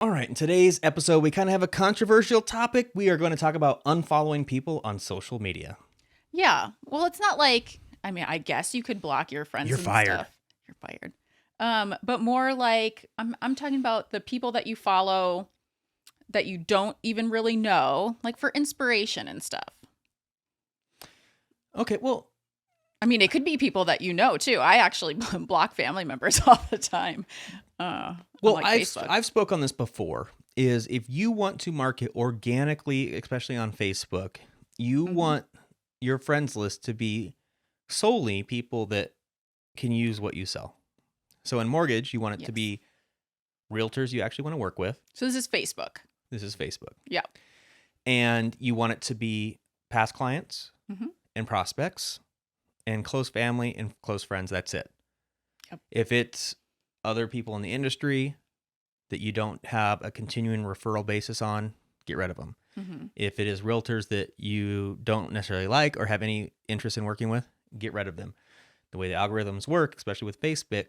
All right, in today's episode, we kind of have a controversial topic. We are going to talk about unfollowing people on social media. Yeah. Well, it's not like, I mean, I guess you could block your You're friends and fired. stuff. You're fired. But more like I'm talking about the people that you follow that you don't even really know, like for inspiration and stuff. Okay, well, I mean, it could be people that you know too. I actually block family members all the time on well, like I've Facebook. I've spoke on this before. Is if you want to market organically, especially on Facebook, you Hmm. want your friends list to be solely people that can use what you sell. So in mortgage, you want it to Yes. be realtors you actually want to work with. So this is Facebook. This is Facebook. Yeah. And you want it to be past clients Hmm. and prospects and close family and close friends. That's it. Yep. If it's other people in the industry that you don't have a continuing referral basis on, get rid of them. Hmm. If it is realtors that you don't necessarily like or have any interest in working with, get rid of them. The way the algorithms work, especially with Facebook,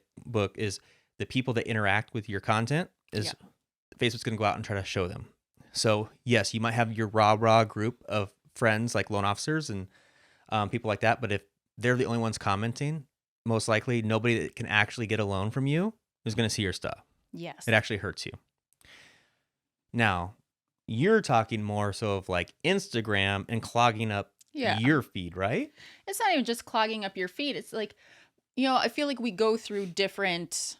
is the people that interact with your content Yeah. is Facebook's going to go out and try to show them. So yes, you might have your raw group of friends like loan officers and people like that, but if they're the only ones commenting, most likely nobody that can actually get a loan from you is going to see your stuff. Yes. It actually hurts you. Now, you're talking more so of like Instagram and clogging up Yeah. your feed, right? It's not even just clogging up your feet. It's like, I feel like we go through different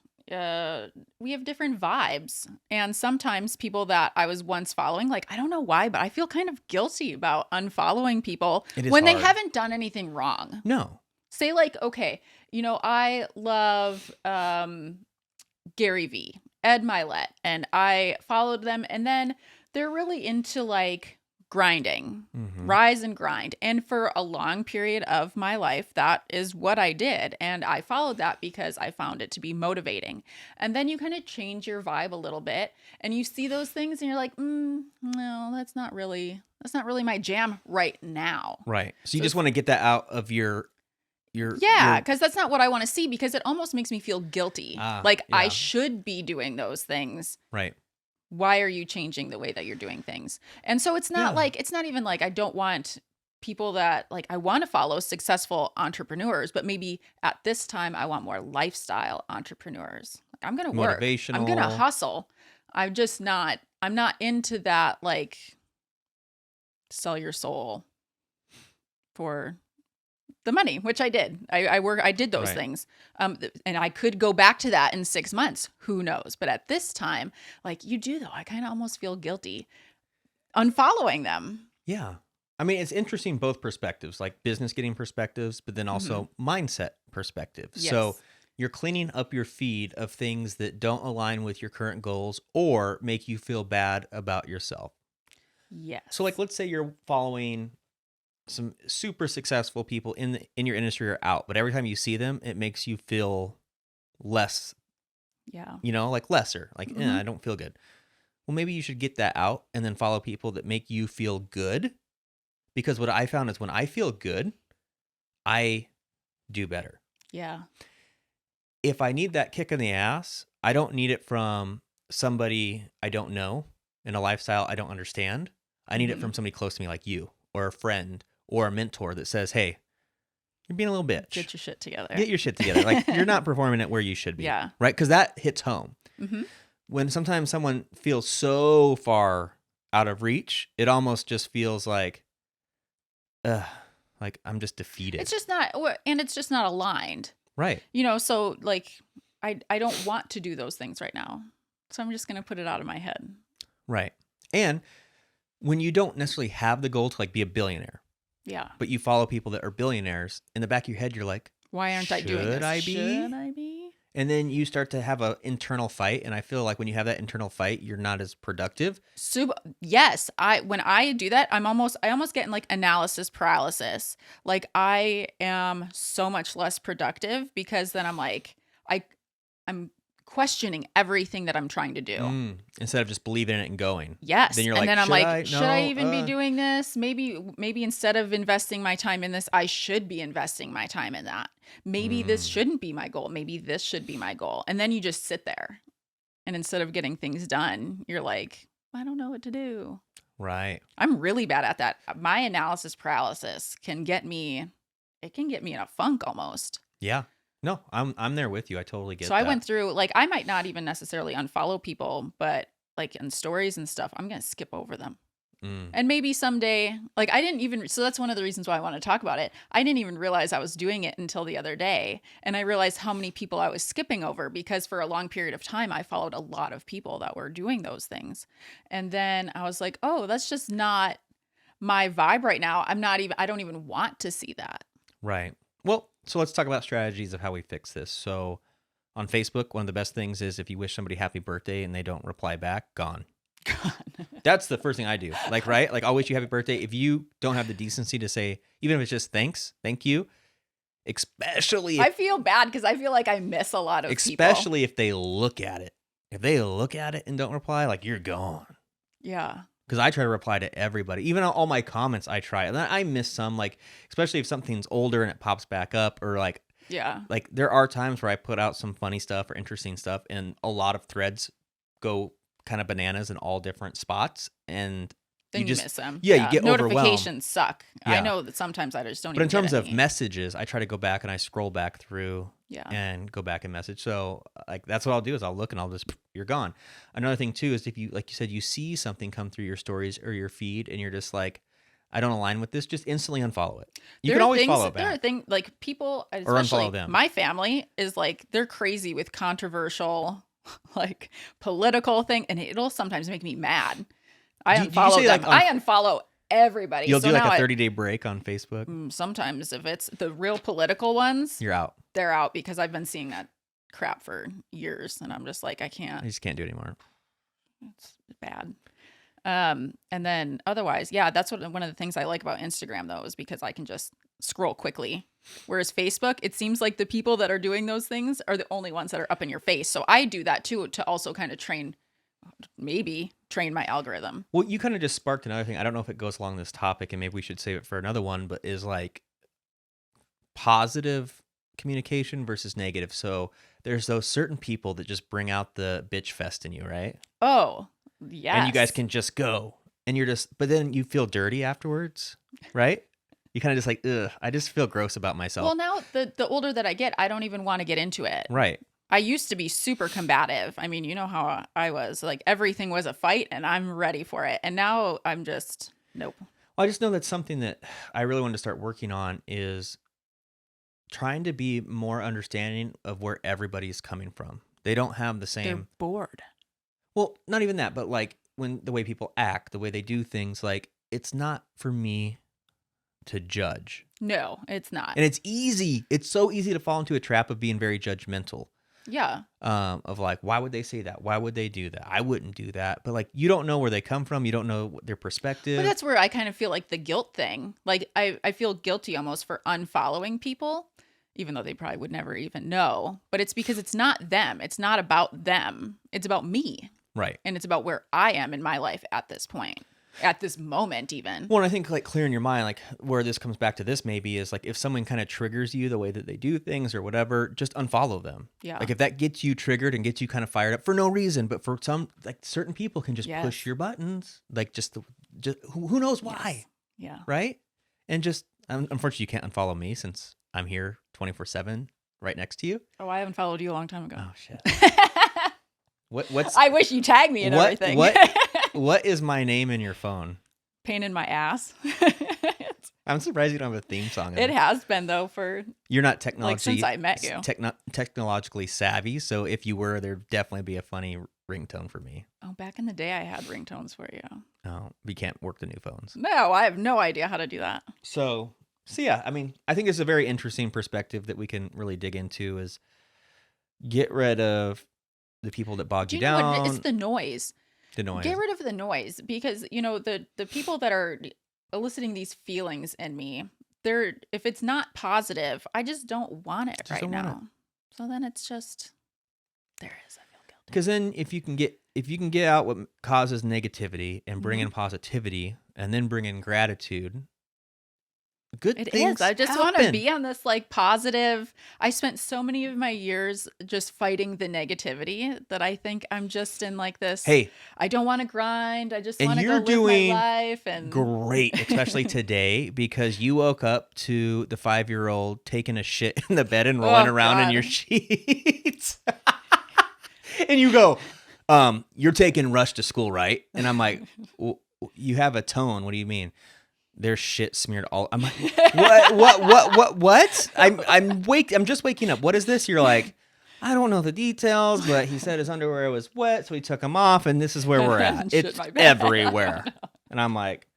we have different vibes. And sometimes people that I was once following, like I don't know why, but I feel kind of guilty about unfollowing people It is when they hard. haven't done anything wrong. No. Say like, okay, I love Gary V, Ed Milet, and I followed them, and then they're really into like grinding, Mm-hmm. rise and grind. And for a long period of my life, that is what I did. And I followed that because I found it to be motivating. And then you kind of change your vibe a little bit and you see those things and you're like, no, that's not really my jam right now. Right. So you So just it's, want to get that out of your yeah, because that's not what I want to see because it almost makes me feel guilty. Like I yeah. should be doing those things. Right. Why are you changing the way that you're doing things? And so Yeah. it's not even like I don't want people that like I want to follow successful entrepreneurs, but maybe at this time I want more lifestyle entrepreneurs. Like I'm going to work. I'm going to Motivational. hustle. I'm not into that like sell your soul for the money, which I did. I did those Right. things. And I could go back to that in 6 months. Who knows? But at this time, like you do though, I kind of almost feel guilty unfollowing them. Yeah. I mean, it's interesting both perspectives, like business getting perspectives, but then Hmm. also mindset perspectives. So Yes. you're cleaning up your feed of things that don't align with your current goals or make you feel bad about yourself. So like Yes. let's say you're following some super successful people in your industry are out, but every time you see them, it makes you feel less, Yeah. like lesser, like Hmm. I don't feel good. Well, maybe you should get that out and then follow people that make you feel good. Because what I found is when I feel good, I do better. Yeah. If I need that kick in the ass, I don't need it from somebody I don't know in a lifestyle I don't understand. I need it Hmm. from somebody close to me like you or a friend or a mentor that says, hey, you're being a little bitch. Get your shit together. Get your shit together. Like you're not performing it where you should be. Yeah. Right. Because that hits home. Hmm. When sometimes someone feels so far out of reach, it almost just feels uh, like I'm just defeated. It's just not, and it's just not aligned. Right. So like I don't want to do those things right now. So I'm just going to put it out of my head. Right. And when you don't necessarily have the goal to like be a billionaire, Yeah. but you follow people that are billionaires, in the back of your head, you're like, Why aren't I doing should this? I be? Should I be? And then you start to have an internal fight. And I feel like when you have that internal fight, you're not as productive. Yes, when I do that, I almost get in like analysis paralysis. Like I am so much less productive because then I'm like I'm questioning everything that I'm trying to do. Instead of just believing in it and going. Yes. Then you're And like, then I'm should like, I? should I No. even be doing this? Maybe instead of investing my time in this, I should be investing my time in that. Maybe this shouldn't be my goal. Maybe this should be my goal. And then you just sit there. And instead of getting things done, you're like, I don't know what to do. Right. I'm really bad at that. My analysis paralysis can get me, it can get me in a funk almost. Yeah. No, I'm there with you. I totally get So I that. went through, like, I might not even necessarily unfollow people, but like in stories and stuff, I'm going to skip over them. And maybe someday, like, I didn't even, so that's one of the reasons why I want to talk about it. I didn't even realize I was doing it until the other day. And I realized how many people I was skipping over, because for a long period of time, I followed a lot of people that were doing those things. And then I was like, oh, that's just not my vibe right now. I don't even want to see that. Right. Well, so let's talk about strategies of how we fix this. So on Facebook, one of the best things is if you wish somebody happy birthday and they don't reply back, gone. That's the first thing I do. Like, right? Like, I'll wish you happy birthday. If you don't have the decency to say, even if it's just thanks, thank you, especially I feel bad because I feel like I miss a lot of people. especially if they look at it. If they look at it and don't reply, like, you're gone. Yeah. Because I try to reply to everybody. Even all my comments, I try. And then I miss some, like, especially if something's older and it pops back up, or like, Yeah. like there are times where I put out some funny stuff or interesting stuff, and a lot of threads go kind of bananas in all different spots, and Then you you just miss them. yeah, you get overwhelmed. Notifications suck. I Yeah. know that sometimes I just don't But in even terms get of any. messages, I try to go back and I scroll back through Yeah. and go back and message. So like that's what I'll do is I'll look and I'll just you're gone. Another thing too is if you, like you said, you see something come through your stories or your feed and you're just like, I don't align with this, just instantly unfollow it. You can always follow it There are back. things like people, Or especially unfollow them. my family, is like, they're crazy with controversial, like political thing, and it'll sometimes make me mad. I Do you unfollow say, them. like, I unfollow everybody. You'll So do like now a 30-day break on Facebook. sometimes if it's the real political ones, You're out. they're out, because I've been seeing that crap for years, and I'm just like, I You can't. just can't do it anymore. It's bad. And then otherwise, yeah, that's one of the things I like about Instagram though, is because I can just scroll quickly. Whereas Facebook, it seems like the people that are doing those things are the only ones that are up in your face. So I do that too, to also kind of train my algorithm. Well, you kind of just sparked another thing. I don't know if it goes along this topic, and maybe we should save it for another one, but is like positive communication versus negative. So there's those certain people that just bring out the bitch fest in you, right? Oh, yes. And you guys can just go, and you're just, but then you feel dirty afterwards, right? You kind of just like, ugh, I just feel gross about myself. Well, now the older that I get, I don't even want to get into it. Right. I used to be super combative. I mean, you know how I was. Like, everything was a fight, and I'm ready for it. And now I'm just, nope. Well, I just know that's something that I really want to start working on, is trying to be more understanding of where everybody's coming from. They don't have the same. They're bored. Well, not even that, but like when the way people act, the way they do things, like it's not for me to judge. No, it's not. And it's easy. It's so easy to fall into a trap of being very judgmental. Yeah. Of like, why would they say that? Why would they do that? I wouldn't do that. But like, you don't know where they come from. You don't know their perspective. But that's where I kind of feel like the guilt thing. Like, I feel guilty almost for unfollowing people, even though they probably would never even know. But it's because it's not them. It's not about them. It's about me. Right. And it's about where I am in my life at this point, at this moment even. Well, and I think like clearing your mind, like where this comes back to this maybe is like if someone kind of triggers you the way that they do things or whatever, just unfollow them. Yeah. Like if that gets you triggered and gets you kind of fired up for no reason, but for some, like certain people can just push your buttons, like just who knows why. Yes. Yeah. Right. And just, unfortunately, you can't unfollow me since I'm here 24/7 right next to you. Oh, I haven't followed you a long time ago. Oh shit. What's I wish you tagged me and everything. What is my name in your phone? Pain in my ass. I'm surprised you don't have a theme song. It has been though for You're not technology since I met you. Technologically savvy, so if you were, there'd definitely be a funny ringtone for me. Oh, back in the day, I had ringtones for you. Oh, we can't work the new phones. No, I have no idea how to do that. So yeah, I mean, I think it's a very interesting perspective that we can really dig into. Is get rid of the people that bog you down. It's the noise. The noise. Get rid of the noise, because the people that are eliciting these feelings in me, if it's not positive, I just don't want it right now. So then it's just there it is. I feel guilty. Because then if you can get out what causes negativity and bring in positivity and then bring in gratitude, Good It is. things I just want to happen. be on this like positive. I spent so many of my years just fighting the negativity that I think I'm just in like this. Hey, I don't want to grind. I just and want to go you're live my doing life. And great, especially today, because you woke up to the 5-year-old taking a shit in the bed and rolling oh, around in your God. sheets. And you go, you're taking Rush to school, right? And I'm like, you have a tone. What do you mean? There's shit smeared all. I'm like, what? I'm just waking up. What is this? You're like, I don't know the details, but he said his underwear was wet, so he took them off, and this is where we're at. Shit It's my bed. everywhere. And I'm like,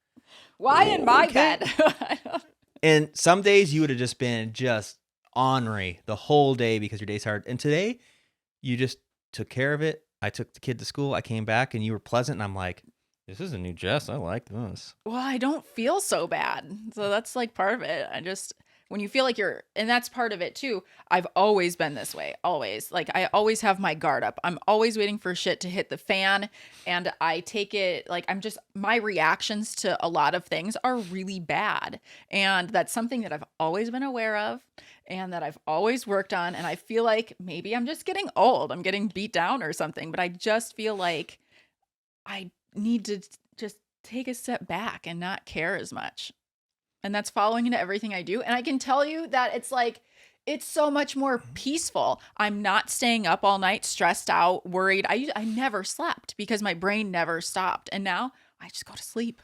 Why in my okay. bed? And some days you would have just been just ornery the whole day because your day's hard. And today you just took care of it. I took the kid to school. I came back and you were pleasant. And I'm like, this is a new Jess. I like this. Well, I don't feel so bad. So that's like part of it. I just, when you feel like and that's part of it too. I've always been this way, always. Like I always have my guard up. I'm always waiting for shit to hit the fan. And I take it like my reactions to a lot of things are really bad. And that's something that I've always been aware of and that I've always worked on. And I feel like maybe I'm just getting old. I'm getting beat down or something. But I just feel like I need to just take a step back and not care as much. And that's following into everything I do. And I can tell you that it's so much more peaceful. I'm not staying up all night, stressed out, worried. I never slept because my brain never stopped. And now I just go to sleep.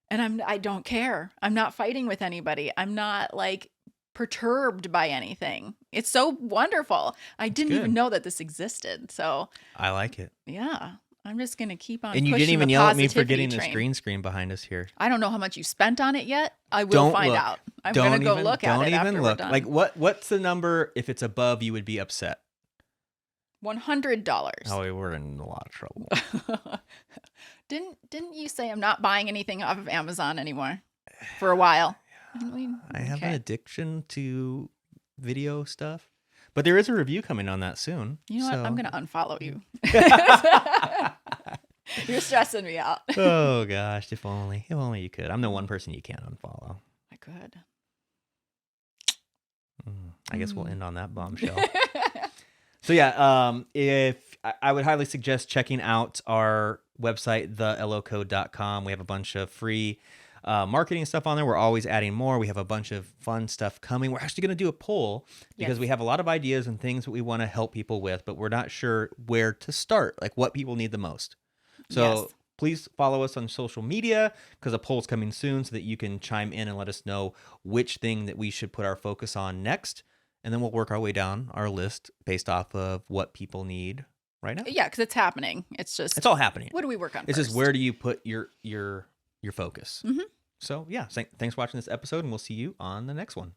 And I don't care. I'm not fighting with anybody. I'm not like perturbed by anything. It's so wonderful. I didn't even good. know that this existed. So, I like it. yeah. I'm just going to keep on And you pushing didn't even the yell at me for positivity getting this train. green screen behind us here. I don't know how much you spent on it yet. I will Don't find look. out. I'm going to go look at Don't it after even we're look. done. Like what's the number if it's above you would be upset? $100. Oh, we're in a lot of trouble. Didn't you say I'm not buying anything off of Amazon anymore for a while? I have an addiction to video stuff. But there is a review coming on that soon. You know so. what? I'm going to unfollow you. You're stressing me out. Oh gosh, if only you could. I'm the one person you can't unfollow. I could. I guess we'll end on that bombshell. So yeah, if I would highly suggest checking out our website, thelocode.com. We have a bunch of free marketing stuff on there. We're always adding more. We have a bunch of fun stuff coming. We're actually going to do a poll because we have a lot of ideas and things that we want to help people with, but we're not sure where to start, like what people need the most. So please follow us on social media because a poll's coming soon so that you can chime in and let us know which thing that we should put our focus on next. And then we'll work our way down our list based off of what people need right now. Yeah, because it's happening. It's all happening. What do we work on It's first? just where do you put your focus? Mm-hmm. So yeah, thanks for watching this episode, and we'll see you on the next one.